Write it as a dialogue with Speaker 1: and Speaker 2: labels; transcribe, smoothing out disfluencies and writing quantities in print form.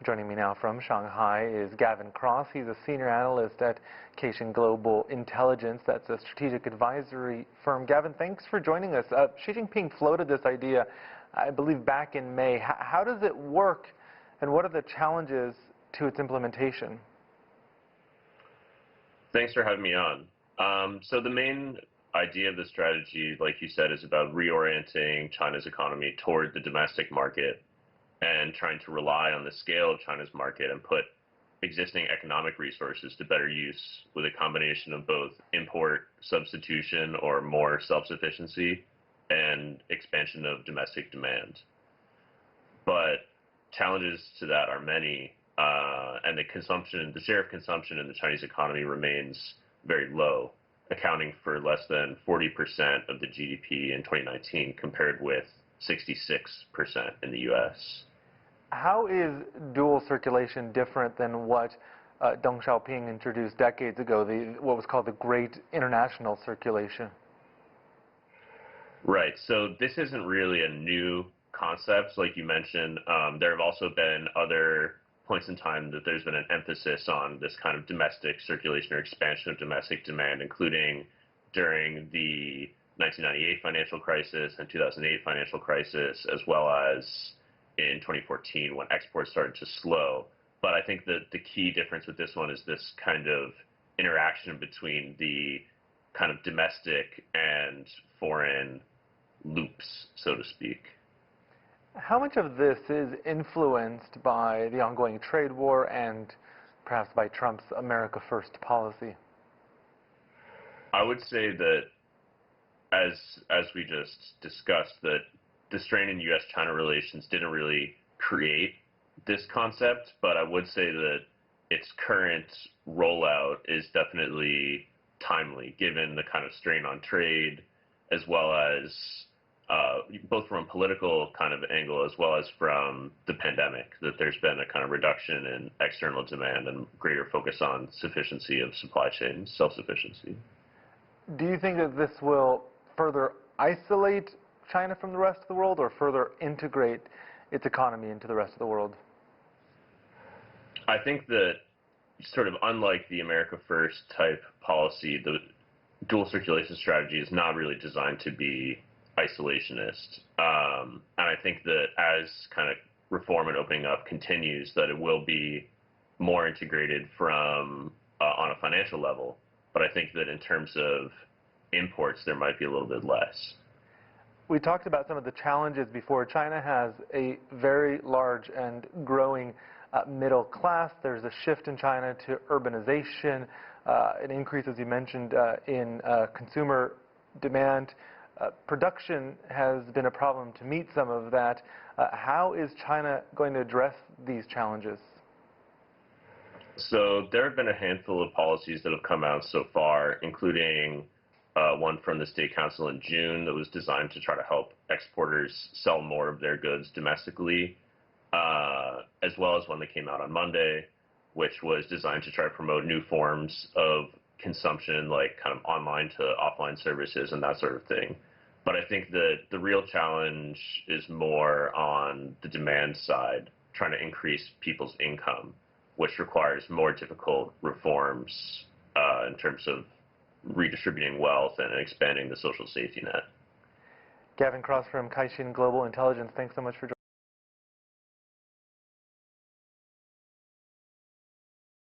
Speaker 1: Joining me now from Shanghai is Gavin Cross. He's a senior analyst at Caixin Global Intelligence. That's a strategic advisory firm. Gavin, thanks for joining us. Xi Jinping floated this idea, I believe, back in May. How does it work, and what are the challenges to its implementation?
Speaker 2: Thanks for having me on. So the main idea of the strategy, like you said, is about reorienting China's economy toward the domestic market and trying to rely on the scale of China's market and put existing economic resources to better use with a combination of both import substitution or more self-sufficiency and expansion of domestic demand. But challenges to that are many, and the share of consumption in the Chinese economy remains very low, accounting for less than 40% of the GDP in 2019 compared with 66% in the U.S.
Speaker 1: How is dual circulation different than what Deng Xiaoping introduced decades ago, what was called the Great International Circulation?
Speaker 2: Right. So this isn't really a new concept, like you mentioned. There have also been other points in time that there's been an emphasis on this kind of domestic circulation or expansion of domestic demand, including during the 1998 financial crisis and 2008 financial crisis, as well as in 2014 when exports started to slow. But I think that the key difference with this one is this kind of interaction between the kind of domestic and foreign loops, so to speak.
Speaker 1: How much of this is influenced by the ongoing trade war and perhaps by Trump's America First policy?
Speaker 2: I would say that, as we just discussed, that the strain in U.S.-China relations didn't really create this concept, but I would say that its current rollout is definitely timely, given the kind of strain on trade, as well as both from a political kind of angle as well as from the pandemic, that there's been a kind of reduction in external demand and greater focus on sufficiency of supply chains, self-sufficiency.
Speaker 1: Do you think that this will further isolate China from the rest of the world or further integrate its economy into the rest of the world?
Speaker 2: I think that, sort of unlike the America First type policy, the dual circulation strategy is not really designed to be isolationist. And I think that as kind of reform and opening up continues, that it will be more integrated from on a financial level. But I think that in terms of imports, there might be a little bit less.
Speaker 1: We talked about some of the challenges before. China has a very large and growing middle class. There's a shift in China to urbanization, an increase, as you mentioned, in consumer demand. Production has been a problem to meet some of that. How is China going to address these challenges?
Speaker 2: So there have been a handful of policies that have come out so far, including one from the State Council in June that was designed to try to help exporters sell more of their goods domestically, as well as one that came out on Monday, which was designed to try to promote new forms of consumption, like kind of online to offline services and that sort of thing. But I think that the real challenge is more on the demand side, trying to increase people's income, which requires more difficult reforms in terms of redistributing wealth and expanding the social safety net.
Speaker 1: Gavin Cross from Caixin Global Intelligence, thanks so much for joining us.